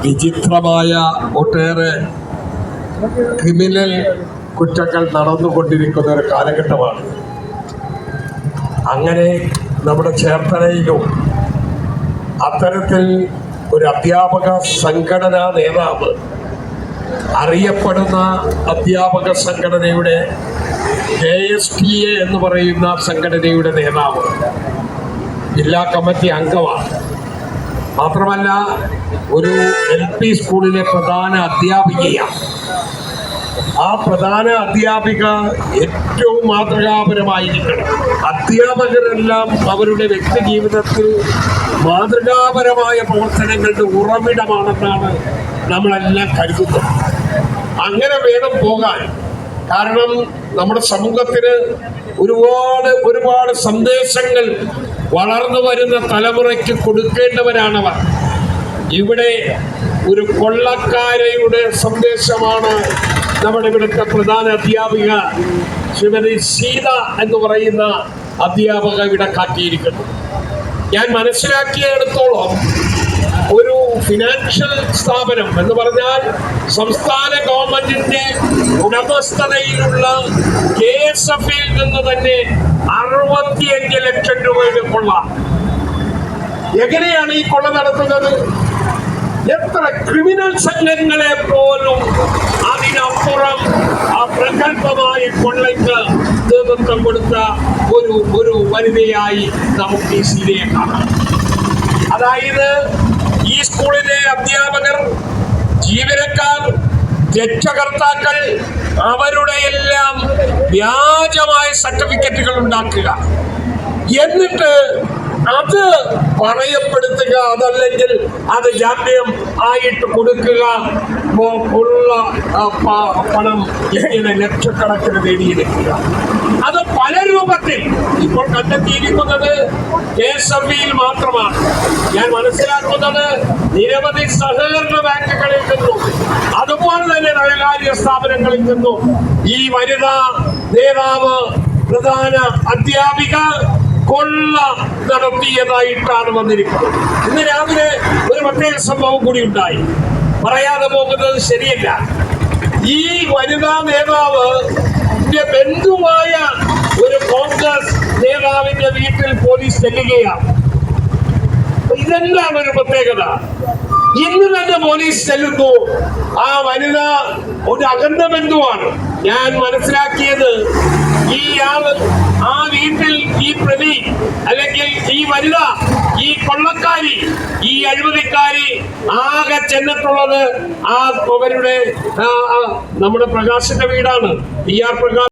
വിചിത്രമായ ഒട്ടേറെ ക്രിമിനൽ കുറ്റങ്ങൾ നടന്നുകൊണ്ടിരിക്കുന്ന ഒരു കാലഘട്ടമാണ്. അങ്ങനെ നമ്മുടെ ചേർത്തലയിലും അത്തരത്തിൽ ഒരു അധ്യാപക സംഘടനാ നേതാവ്, അറിയപ്പെടുന്ന അധ്യാപക സംഘടനയുടെ KSTA എന്ന് പറയുന്ന സംഘടനയുടെ നേതാവ്, ജില്ലാ കമ്മിറ്റി അംഗമാണ്. മാത്രമല്ല ഒരു LP സ്കൂളിലെ പ്രധാന അധ്യാപികയാണ്. ആ പ്രധാന അധ്യാപിക ഏറ്റവും മാതൃകാപരമായിരിക്കണം. അധ്യാപകരെല്ലാം അവരുടെ വ്യക്തി ജീവിതത്തിൽ മാതൃകാപരമായ പ്രവർത്തനങ്ങളുടെ ഉറവിടമാണെന്നാണ് നമ്മളെല്ലാം കരുതുന്നത്. അങ്ങനെ വേണം പോകാൻ. കാരണം നമ്മുടെ സമൂഹത്തിന് ഒരുപാട് സന്ദേശങ്ങൾ വളർന്നു വരുന്ന തലമുറയ്ക്ക് കൊടുക്കേണ്ടവരാണവർ. ഇവിടെ ഒരു കൊള്ളക്കാരയുടെ സന്ദേശമാണ് നമ്മുടെ ഇവിടുത്തെ പ്രധാന അധ്യാപിക ശ്രീമതി സീത എന്ന് പറയുന്ന അധ്യാപക ഇവിടെ കാട്ടിയിരിക്കുന്നു. ഞാൻ മനസ്സിലാക്കിയിടത്തോളം ഒരു ഫിനാൻഷ്യൽ സ്ഥാപനം എന്ന് പറഞ്ഞാൽ സംസ്ഥാന ഗവൺമെന്റിന്റെ ഉടമസ്ഥതയിലുള്ള KSFയിൽ നിന്ന് തന്നെ 65 ലക്ഷം രൂപയുടെ കൊള്ള. എങ്ങനെയാണ് ഈ കൊള്ള നടത്തുന്നത്? എത്ര ക്രിമിനൽ സംഘങ്ങളെ പോലും അതിനപ്പുറം ആ പ്രഗത്ഭമായ കൊള്ളയ്ക്ക് നേതൃത്വം കൊടുത്ത ഒരു വനിതയായി നമുക്ക് ഈ സീതയെ കാണാം. അതായത് ഈ സ്കൂളിലെ അധ്യാപകർ, ജീവനക്കാർ, രക്ഷകർത്താക്കൾ അവരുടെ എല്ലാം വ്യാജമായ സർട്ടിഫിക്കറ്റുകൾ ഉണ്ടാക്കുക, എന്നിട്ട് അത് പണയപ്പെടുത്തുക, അതല്ലെങ്കിൽ അത് ജാമ്യം ആയിട്ട് കൊടുക്കുക, ഉള്ള പണം ഇങ്ങനെ ലക്ഷക്കണക്കിന് നേടിയെടുക്കുക. അത് പല രൂപത്തിൽ ഇപ്പോൾ കണ്ടെത്തിയിരിക്കുന്നത് KSFയിൽ മാത്രമാണ്. ഞാൻ മനസ്സിലാക്കുന്നത് നിരവധി സഹകരണ ബാങ്കുകളിൽ നിന്നും അതുപോലെ തന്നെ ധനകാര്യ സ്ഥാപനങ്ങളിൽ നിന്നും ഈ വനിതാ നേതാവ്, പ്രധാന അധ്യാപിക കൊള്ള നടത്തിയതായിട്ടാണ് വന്നിരിക്കുന്നത്. ഇന്ന് രാവിലെ ഒരു പ്രത്യേക സംഭവം കൂടി ഉണ്ടായി, പറയാതെ പോകുന്നത് ശരിയല്ല. ഈ വനിതാ നേതാവ് ബന്ധുവായ ഒരു കോൺഗ്രസ് നേതാവിന്റെ വീട്ടിൽ പോലീസ് ചെല്ലുകയാണ്. ഇതെന്താണ് ഒരു പ്രത്യേകത? ഇന്ന് തന്നെ പോലീസ് ചെല്ലുന്നു. ആ വനിത ഒരു അകന്ന ബന്ധുവാണ്. ഞാൻ മനസ്സിലാക്കിയത് ആ വീട്ടിൽ ഈ പ്രതി അല്ലെങ്കിൽ ഈ വനിത, ഈ കൊള്ളക്കാരി, ഈ അഴിമതിക്കാരി ആകെ ചെന്നിട്ടുള്ളത് അവരുടെ നമ്മുടെ പ്രകാശിന്റെ വീടാണ്. PR പ്രകാശ്.